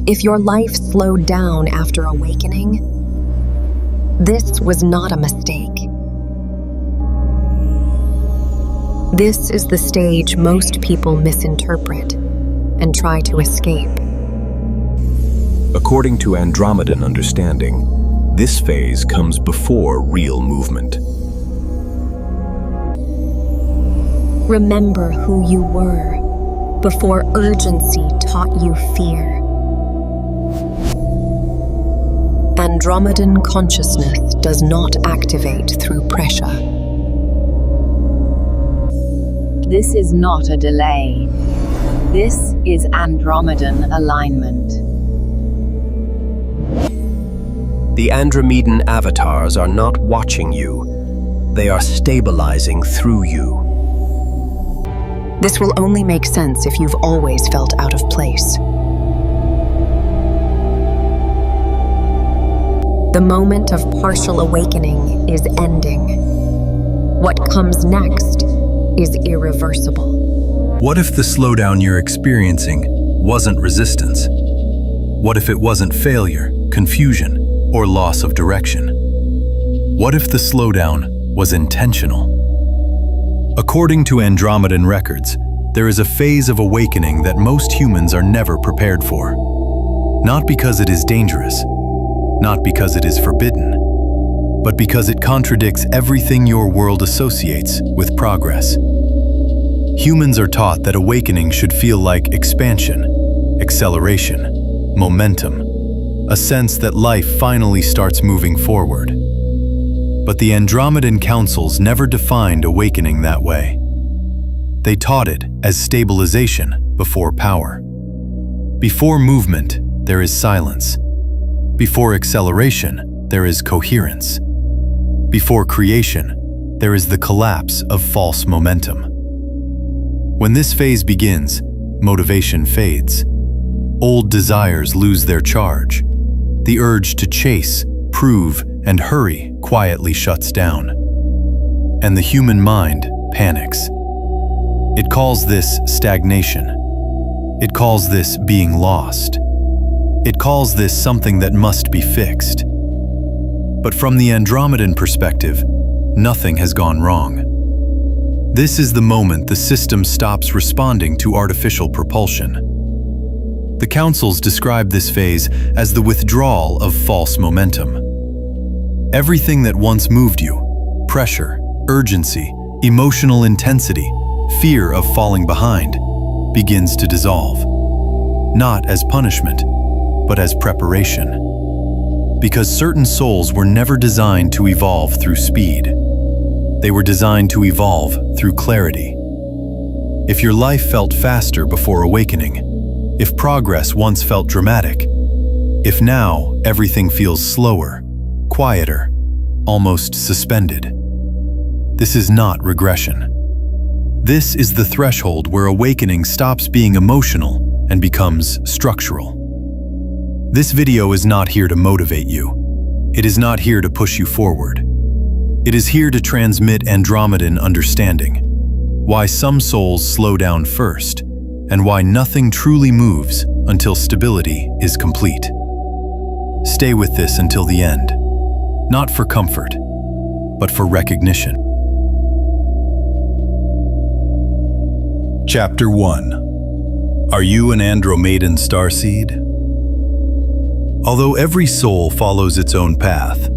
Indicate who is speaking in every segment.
Speaker 1: If your life slowed down after awakening, this was not a mistake. This is the stage most people misinterpret and try to escape.
Speaker 2: According to Andromedan understanding, this phase comes before real movement.
Speaker 1: Remember who you were before urgency taught you fear. Andromedan consciousness does not activate through pressure.
Speaker 3: This is not a delay. This is Andromedan alignment.
Speaker 2: The Andromedan avatars are not watching you. They are stabilizing through you.
Speaker 1: This will only make sense if you've always felt out of place. The moment of partial awakening is ending. What comes next is irreversible.
Speaker 4: What if the slowdown you're experiencing wasn't resistance? What if it wasn't failure, confusion, or loss of direction? What if the slowdown was intentional? According to Andromedan records, there is a phase of awakening that most humans are never prepared for. Not because it is dangerous, not because it is forbidden, but because it contradicts everything your world associates with progress. Humans are taught that awakening should feel like expansion, acceleration, momentum, a sense that life finally starts moving forward. But the Andromedan councils never defined awakening that way. They taught it as stabilization before power. Before movement, there is silence. Before acceleration, there is coherence. Before creation, there is the collapse of false momentum. When this phase begins, motivation fades. Old desires lose their charge. The urge to chase, prove, and hurry quietly shuts down. And the human mind panics. It calls this stagnation. It calls this being lost. It calls this something that must be fixed. But from the Andromedan perspective, nothing has gone wrong. This is the moment the system stops responding to artificial propulsion. The councils describe this phase as the withdrawal of false momentum. Everything that once moved you, pressure, urgency, emotional intensity, fear of falling behind, begins to dissolve. Not as punishment, but as preparation. Because certain souls were never designed to evolve through speed. They were designed to evolve through clarity. If your life felt faster before awakening, if progress once felt dramatic, if now everything feels slower, quieter, almost suspended, this is not regression. This is the threshold where awakening stops being emotional and becomes structural. This video is not here to motivate you. It is not here to push you forward. It is here to transmit Andromedan understanding, why some souls slow down first, and why nothing truly moves until stability is complete. Stay with this until the end, not for comfort, but for recognition. Chapter 1. Are you an Andromedan starseed? Although every soul follows its own path,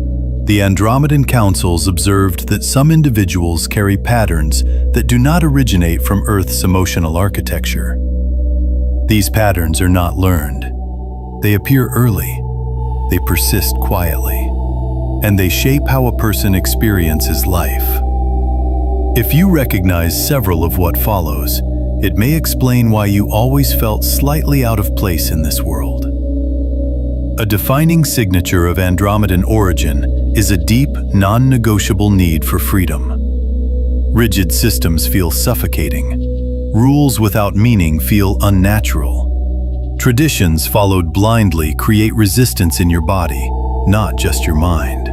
Speaker 4: the Andromedan councils observed that some individuals carry patterns that do not originate from Earth's emotional architecture. These patterns are not learned. They appear early, they persist quietly, and they shape how a person experiences life. If you recognize several of what follows, it may explain why you always felt slightly out of place in this world. A defining signature of Andromedan origin is a deep, non-negotiable need for freedom. Rigid systems feel suffocating. Rules without meaning feel unnatural. Traditions followed blindly create resistance in your body, not just your mind.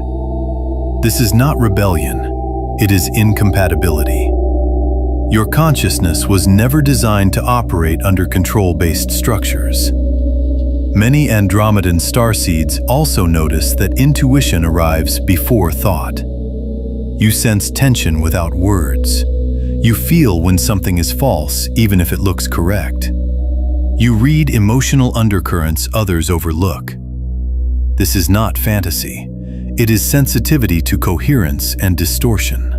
Speaker 4: This is not rebellion, it is incompatibility. Your consciousness was never designed to operate under control-based structures. Many Andromedan starseeds also notice that intuition arrives before thought. You sense tension without words. You feel when something is false, even if it looks correct. You read emotional undercurrents others overlook. This is not fantasy. It is sensitivity to coherence and distortion.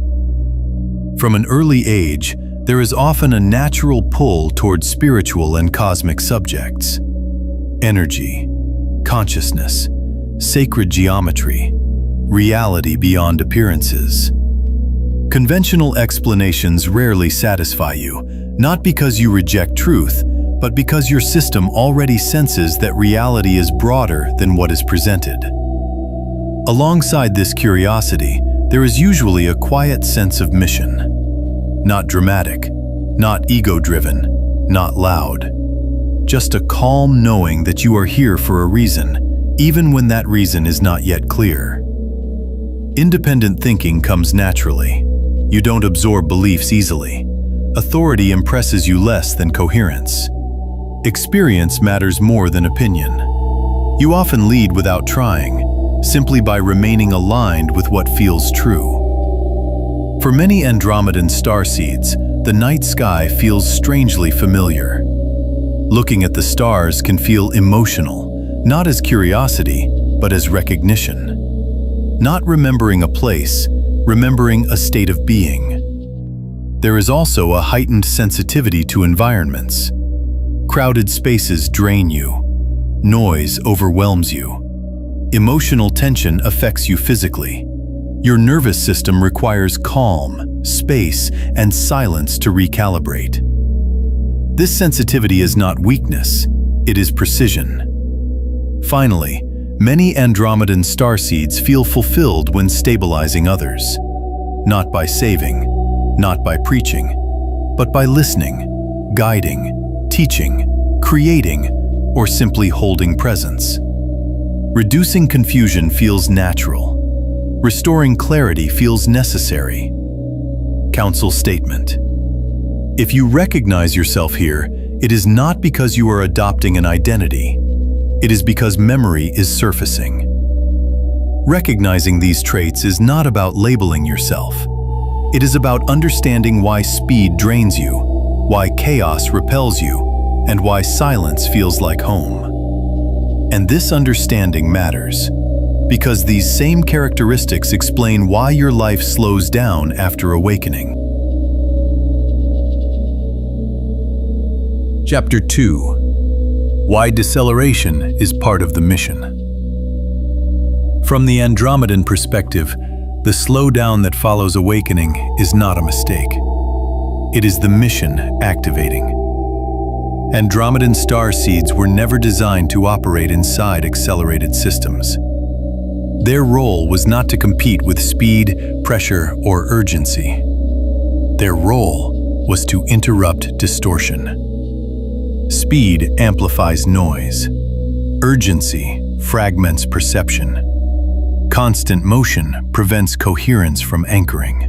Speaker 4: From an early age, there is often a natural pull toward spiritual and cosmic subjects. Energy, consciousness, sacred geometry, reality beyond appearances. Conventional explanations rarely satisfy you, not because you reject truth, but because your system already senses that reality is broader than what is presented. Alongside this curiosity, there is usually a quiet sense of mission. Not dramatic, not ego-driven, not loud. Just a calm knowing that you are here for a reason, even when that reason is not yet clear. Independent thinking comes naturally. You don't absorb beliefs easily. Authority impresses you less than coherence. Experience matters more than opinion. You often lead without trying, simply by remaining aligned with what feels true. For many Andromedan starseeds, the night sky feels strangely familiar. Looking at the stars can feel emotional, not as curiosity, but as recognition. Not remembering a place, remembering a state of being. There is also a heightened sensitivity to environments. Crowded spaces drain you. Noise overwhelms you. Emotional tension affects you physically. Your nervous system requires calm, space, and silence to recalibrate. This sensitivity is not weakness, it is precision. Finally, many Andromedan starseeds feel fulfilled when stabilizing others. Not by saving, not by preaching, but by listening, guiding, teaching, creating, or simply holding presence. Reducing confusion feels natural. Restoring clarity feels necessary. Council statement. If you recognize yourself here, it is not because you are adopting an identity. It is because memory is surfacing. Recognizing these traits is not about labeling yourself. It is about understanding why speed drains you, why chaos repels you, and why silence feels like home. And this understanding matters, because these same characteristics explain why your life slows down after awakening. Chapter 2. Why deceleration is part of the mission. From the Andromedan perspective, the slowdown that follows awakening is not a mistake. It is the mission activating. Andromedan star seeds were never designed to operate inside accelerated systems. Their role was not to compete with speed, pressure, or urgency. Their role was to interrupt distortion. Speed amplifies noise. Urgency fragments perception. Constant motion prevents coherence from anchoring.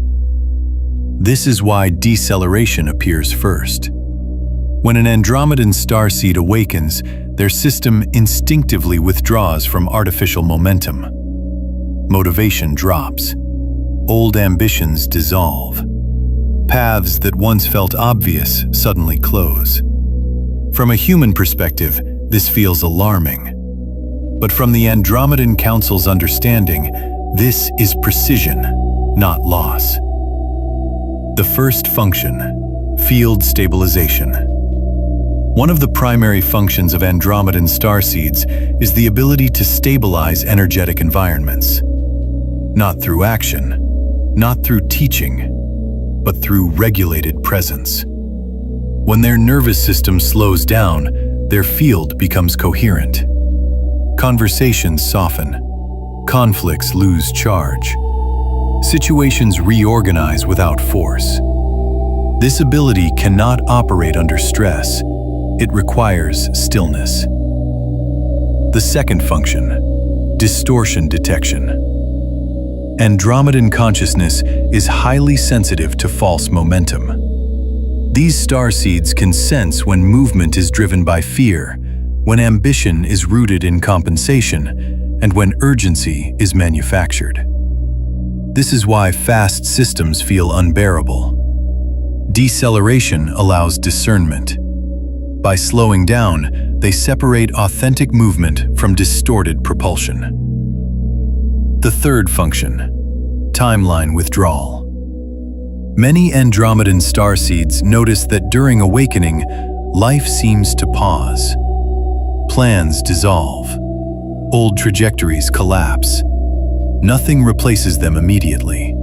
Speaker 4: This is why deceleration appears first. When an Andromedan starseed awakens, their system instinctively withdraws from artificial momentum. Motivation drops. Old ambitions dissolve. Paths that once felt obvious suddenly close. From a human perspective, this feels alarming. But from the Andromedan Council's understanding, this is precision, not loss. The first function, field stabilization. One of the primary functions of Andromedan starseeds is the ability to stabilize energetic environments. Not through action, not through teaching, but through regulated presence. When their nervous system slows down, their field becomes coherent. Conversations soften. Conflicts lose charge. Situations reorganize without force. This ability cannot operate under stress. It requires stillness. The second function, distortion detection. Andromedan consciousness is highly sensitive to false momentum. These starseeds can sense when movement is driven by fear, when ambition is rooted in compensation, and when urgency is manufactured. This is why fast systems feel unbearable. Deceleration allows discernment. By slowing down, they separate authentic movement from distorted propulsion. The third function, timeline withdrawal. Many Andromedan starseeds notice that during awakening, life seems to pause. Plans dissolve. Old trajectories collapse. Nothing replaces them immediately.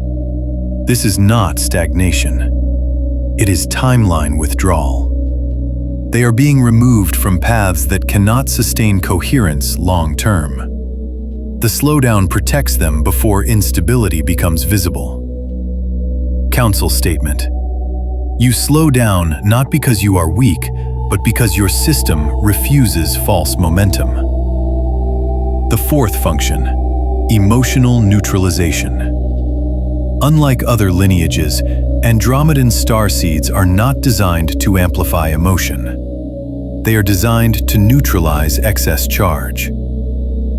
Speaker 4: This is not stagnation. It is timeline withdrawal. They are being removed from paths that cannot sustain coherence long term. The slowdown protects them before instability becomes visible. Council statement. You slow down not because you are weak, but because your system refuses false momentum. The fourth function, emotional neutralization. Unlike other lineages, Andromedan starseeds are not designed to amplify emotion. They are designed to neutralize excess charge.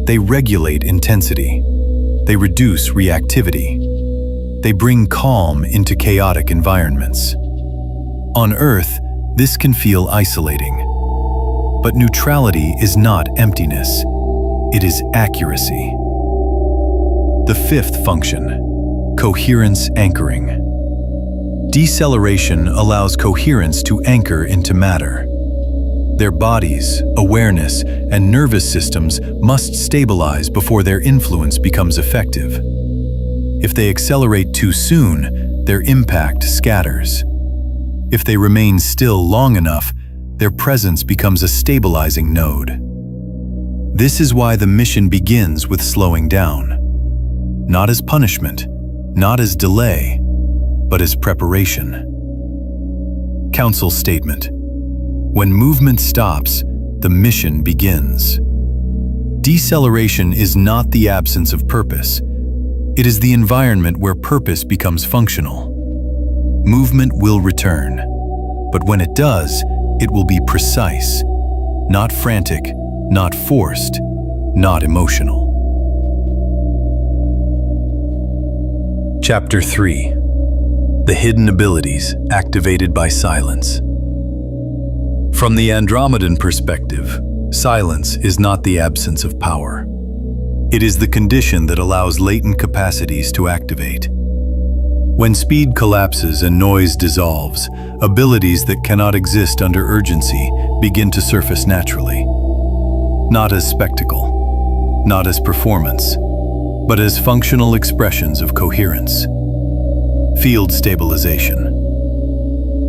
Speaker 4: They regulate intensity. They reduce reactivity. They bring calm into chaotic environments. On Earth, this can feel isolating. But neutrality is not emptiness. It is accuracy. The fifth function, coherence anchoring. Deceleration allows coherence to anchor into matter. Their bodies, awareness, and nervous systems must stabilize before their influence becomes effective. If they accelerate too soon, their impact scatters. If they remain still long enough, their presence becomes a stabilizing node. This is why the mission begins with slowing down. Not as punishment, not as delay, but as preparation. Council statement. When movement stops, the mission begins. Deceleration is not the absence of purpose. It is the environment where purpose becomes functional. Movement will return, but when it does, it will be precise, not frantic, not forced, not emotional. Chapter 3. The hidden abilities activated by silence. From the Andromedan perspective, silence is not the absence of power. It is the condition that allows latent capacities to activate. When speed collapses and noise dissolves, abilities that cannot exist under urgency begin to surface naturally. Not as spectacle, not as performance, but as functional expressions of coherence. Field stabilization.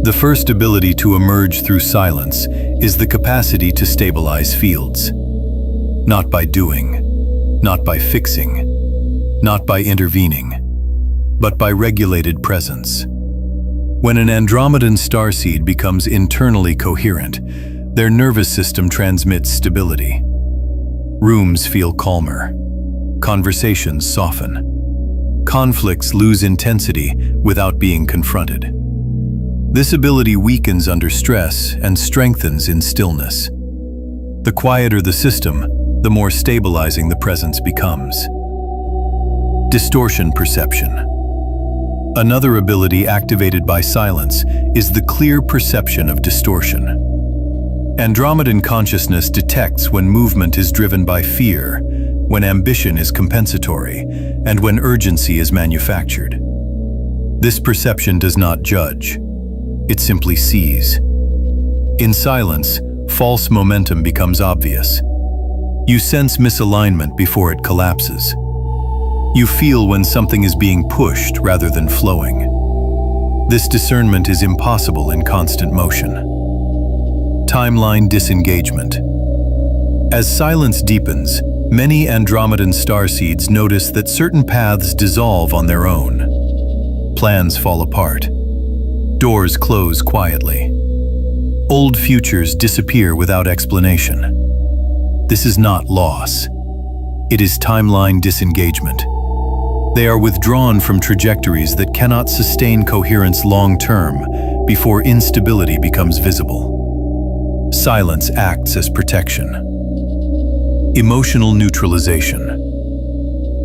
Speaker 4: The first ability to emerge through silence is the capacity to stabilize fields. Not by doing, not by fixing, not by intervening, but by regulated presence. When an Andromedan starseed becomes internally coherent, their nervous system transmits stability. Rooms feel calmer. Conversations soften. Conflicts lose intensity without being confronted. This ability weakens under stress and strengthens in stillness. The quieter the system, the more stabilizing the presence becomes. Distortion perception. Another ability activated by silence is the clear perception of distortion. Andromedan consciousness detects when movement is driven by fear, when ambition is compensatory, and when urgency is manufactured. This perception does not judge. It simply sees. In silence, false momentum becomes obvious. You sense misalignment before it collapses. You feel when something is being pushed rather than flowing. This discernment is impossible in constant motion. Timeline disengagement. As silence deepens, many Andromedan starseeds notice that certain paths dissolve on their own. Plans fall apart. Doors close quietly. Old futures disappear without explanation. This is not loss. It is timeline disengagement. They are withdrawn from trajectories that cannot sustain coherence long term before instability becomes visible. Silence acts as protection. Emotional neutralization.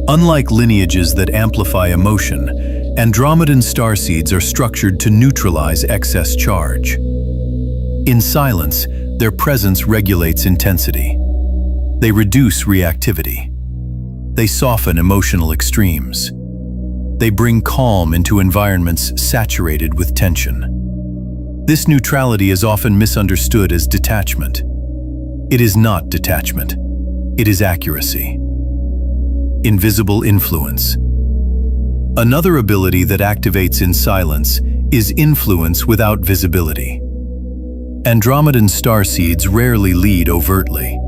Speaker 4: Unlike lineages that amplify emotion, Andromedan starseeds are structured to neutralize excess charge. In silence, their presence regulates intensity. They reduce reactivity. They soften emotional extremes. They bring calm into environments saturated with tension. This neutrality is often misunderstood as detachment. It is not detachment. It is accuracy. Invisible influence. Another ability that activates in silence is influence without visibility. Andromedan starseeds rarely lead overtly.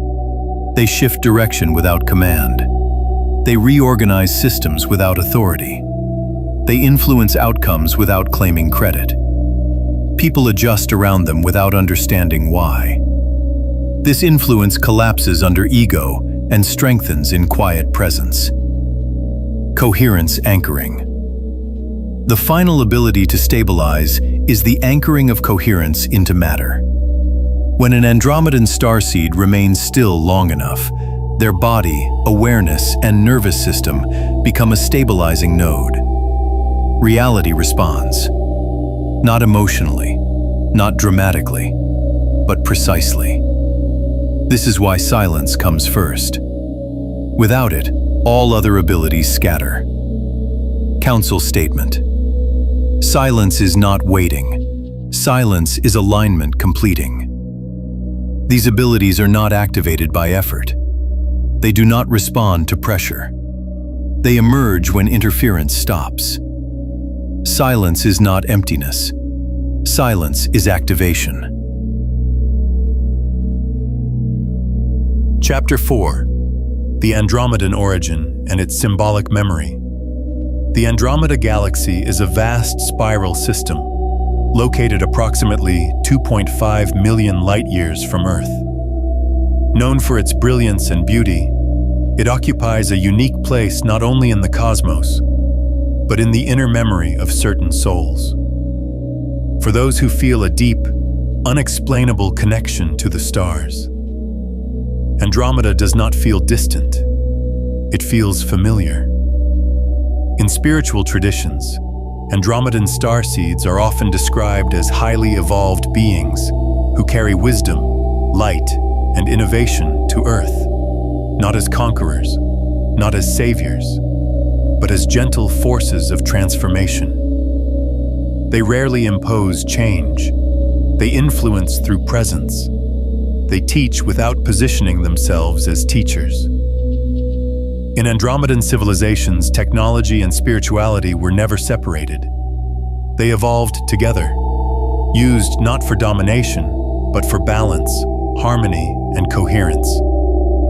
Speaker 4: They shift direction without command. They reorganize systems without authority. They influence outcomes without claiming credit. People adjust around them without understanding why. This influence collapses under ego and strengthens in quiet presence. Coherence anchoring. The final ability to stabilize is the anchoring of coherence into matter. When an Andromedan starseed remains still long enough, their body, awareness, and nervous system become a stabilizing node. Reality responds. Not emotionally, not dramatically, but precisely. This is why silence comes first. Without it, all other abilities scatter. Council statement. Silence is not waiting. Silence is alignment completing. These abilities are not activated by effort. They do not respond to pressure. They emerge when interference stops. Silence is not emptiness. Silence is activation.
Speaker 5: Chapter 4. The Andromedan Origin and its Symbolic Memory. The Andromeda Galaxy is a vast spiral system, located approximately 2.5 million light-years from Earth. Known for its brilliance and beauty, it occupies a unique place not only in the cosmos, but in the inner memory of certain souls. For those who feel a deep, unexplainable connection to the stars, Andromeda does not feel distant. It feels familiar. In spiritual traditions, Andromedan starseeds are often described as highly evolved beings who carry wisdom, light, and innovation to Earth, not as conquerors, not as saviors, but as gentle forces of transformation. They rarely impose change. They influence through presence. They teach without positioning themselves as teachers. In Andromedan civilizations, technology and spirituality were never separated. They evolved together, used not for domination, but for balance, harmony, and coherence.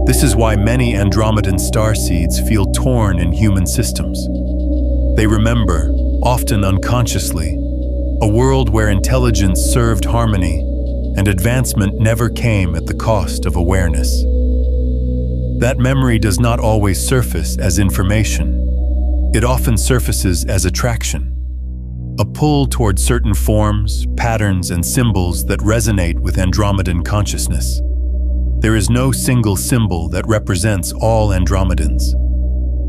Speaker 5: This is why many Andromedan starseeds feel torn in human systems. They remember, often unconsciously, a world where intelligence served harmony and advancement never came at the cost of awareness. That memory does not always surface as information. It often surfaces as attraction, a pull toward certain forms, patterns, and symbols that resonate with Andromedan consciousness. There is no single symbol that represents all Andromedans,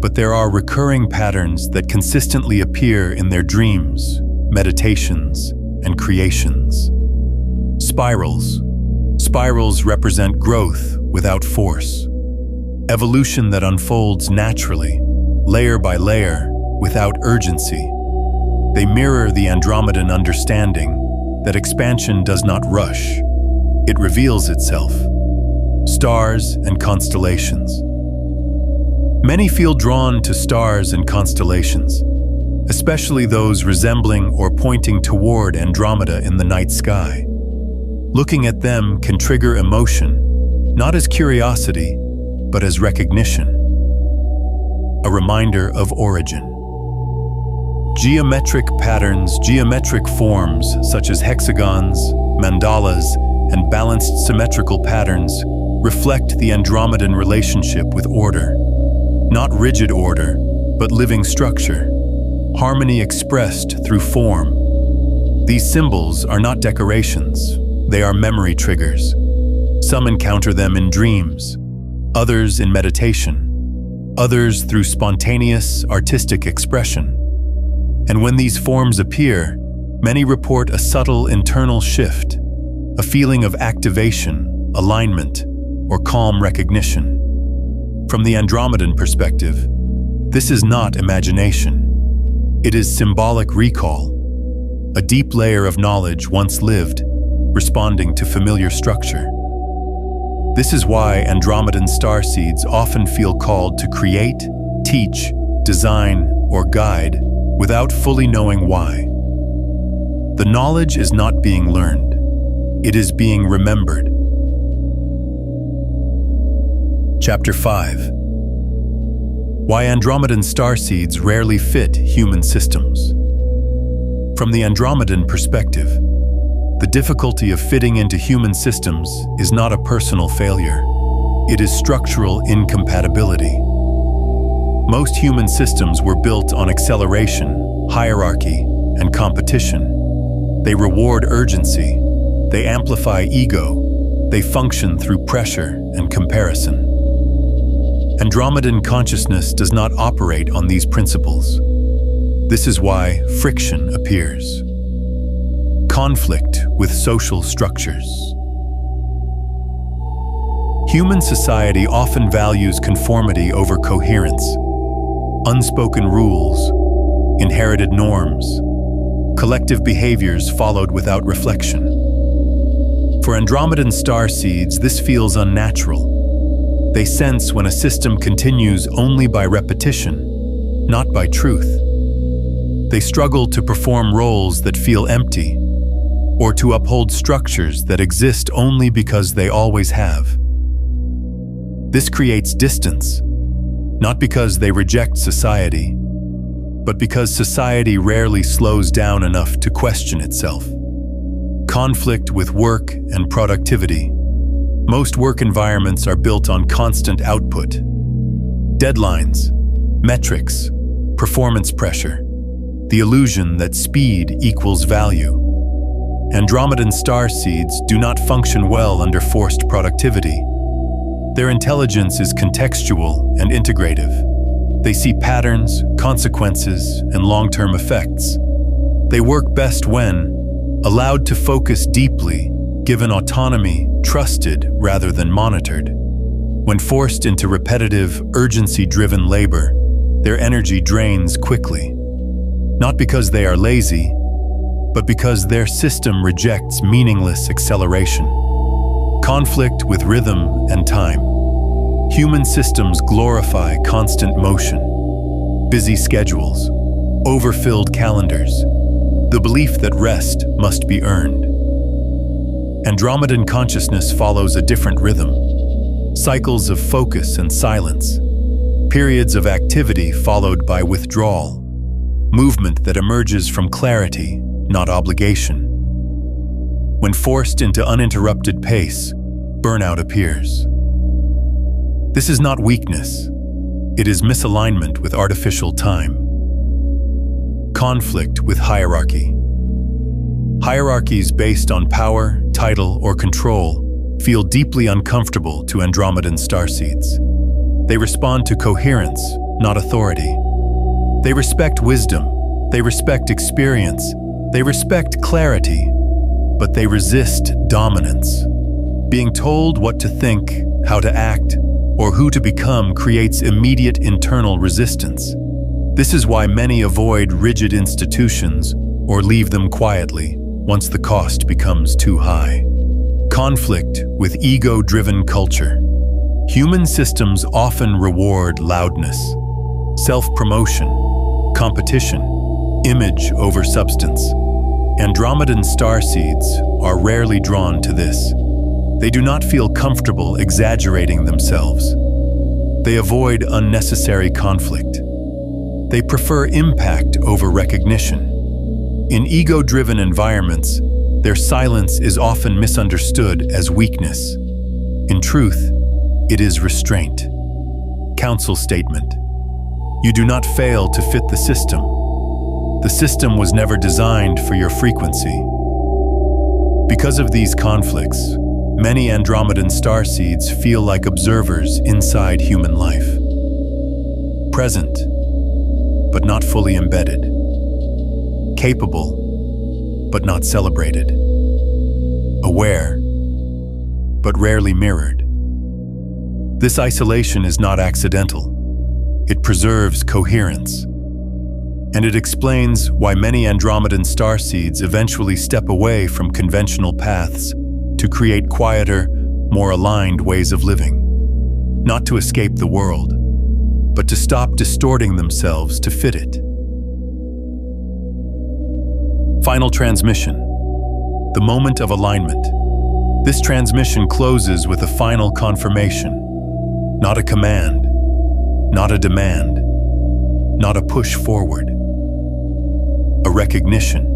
Speaker 5: but there are recurring patterns that consistently appear in their dreams, meditations, and creations. Spirals. Spirals represent growth without force. Evolution that unfolds naturally, layer by layer, without urgency. They mirror the Andromedan understanding that expansion does not rush. It reveals itself. Stars and constellations. Many feel drawn to stars and constellations, especially those resembling or pointing toward Andromeda in the night sky. Looking at them can trigger emotion, not as curiosity, but as recognition. A reminder of origin. Geometric patterns, geometric forms such as hexagons, mandalas, and balanced symmetrical patterns reflect the Andromedan relationship with order. Not rigid order, but living structure. Harmony expressed through form. These symbols are not decorations. They are memory triggers, Some encounter them in dreams, others in meditation, others through spontaneous artistic expression. And when these forms appear, many report a subtle internal shift, a feeling of activation, alignment, or calm recognition. From the Andromedan perspective, this is not imagination. It is symbolic recall, a deep layer of knowledge once lived, responding to familiar structure. This is why Andromedan starseeds often feel called to create, teach, design, or guide without fully knowing why. The knowledge is not being learned. It is being remembered. Chapter 5. Why Andromedan starseeds rarely fit human systems. From the Andromedan perspective, the difficulty of fitting into human systems is not a personal failure. It is structural incompatibility. Most human systems were built on acceleration, hierarchy, and competition. They reward urgency. They amplify ego. They function through pressure and comparison. Andromedan consciousness does not operate on these principles. This is why friction appears. Conflict with social structures. Human society often values conformity over coherence. Unspoken rules, inherited norms, collective behaviors followed without reflection. For Andromedan starseeds, this feels unnatural. They sense when a system continues only by repetition, not by truth. They struggle to perform roles that feel empty, or to uphold structures that exist only because they always have. This creates distance, not because they reject society, but because society rarely slows down enough to question itself. Conflict with work and productivity. Most work environments are built on constant output. Deadlines, metrics, performance pressure, the illusion that speed equals value. Andromedan starseeds do not function well under forced productivity. Their intelligence is contextual and integrative. They see patterns, consequences, and long-term effects. They work best when allowed to focus deeply, given autonomy, trusted rather than monitored. When forced into repetitive, urgency-driven labor, their energy drains quickly. Not because they are lazy, but because their system rejects meaningless acceleration. Conflict with rhythm and time. Human systems glorify constant motion, busy schedules, overfilled calendars, the belief that rest must be earned. Andromedan consciousness follows a different rhythm, cycles of focus and silence, periods of activity followed by withdrawal, movement that emerges from clarity, not obligation. When forced into uninterrupted pace, burnout appears. This is not weakness. It is misalignment with artificial time. Conflict with hierarchy. Hierarchies based on power, title, or control feel deeply uncomfortable to Andromedan starseeds. They respond to coherence, not authority. They respect wisdom. They respect experience. They respect clarity, but they resist dominance. Being told what to think, how to act, or who to become creates immediate internal resistance. This is why many avoid rigid institutions or leave them quietly once the cost becomes too high. Conflict with ego-driven culture. Human systems often reward loudness, self-promotion, competition, image over substance. Andromedan starseeds are rarely drawn to this. They do not feel comfortable exaggerating themselves. They avoid unnecessary conflict. They prefer impact over recognition. In ego-driven environments, their silence is often misunderstood as weakness. In truth, it is restraint. Council statement. You do not fail to fit the system. The system was never designed for your frequency. Because of these conflicts, Many Andromedan starseeds feel like observers inside human life. Present, but not fully embedded. Capable, but not celebrated. Aware, but rarely mirrored. This isolation is not accidental. It preserves coherence. And it explains why many Andromedan starseeds eventually step away from conventional paths to create quieter, more aligned ways of living. Not to escape the world, but to stop distorting themselves to fit it. Final transmission. The moment of alignment. This transmission closes with a final confirmation. Not a command, not a demand, not a push forward. A recognition.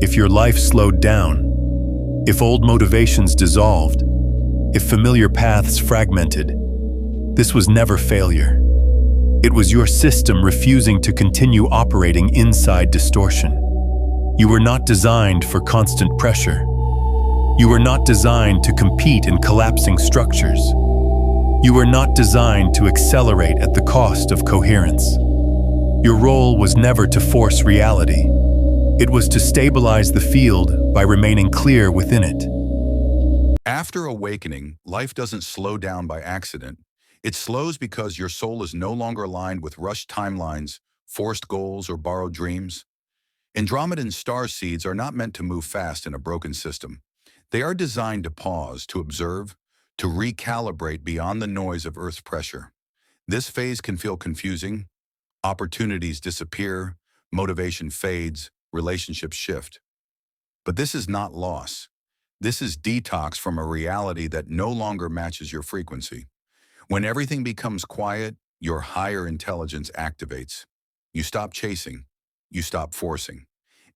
Speaker 5: If your life slowed down, if old motivations dissolved, if familiar paths fragmented, this was never failure. It was your system refusing to continue operating inside distortion. You were not designed for constant pressure. You were not designed to compete in collapsing structures. You were not designed to accelerate at the cost of coherence. Your role was never to force reality. It was to stabilize the field by remaining clear within it.
Speaker 6: After awakening, life doesn't slow down by accident. It slows because your soul is no longer aligned with rushed timelines, forced goals, or borrowed dreams. Andromedan star seeds are not meant to move fast in a broken system. They are designed to pause, to observe, to recalibrate beyond the noise of Earth's pressure. This phase can feel confusing. Opportunities disappear, motivation fades, relationships shift. But this is not loss. This is detox from a reality that no longer matches your frequency. When everything becomes quiet, your higher intelligence activates. You stop chasing, you stop forcing.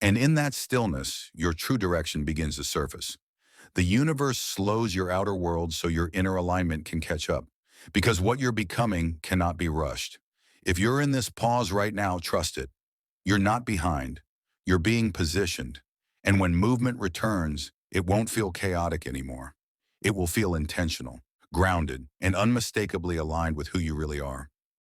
Speaker 6: And in that stillness, your true direction begins to surface. The universe slows your outer world so your inner alignment can catch up, because what you're becoming cannot be rushed. If you're in this pause right now, trust it. You're not behind. You're being positioned. And when movement returns, it won't feel chaotic anymore. It will feel intentional, grounded, and unmistakably aligned with who you really are.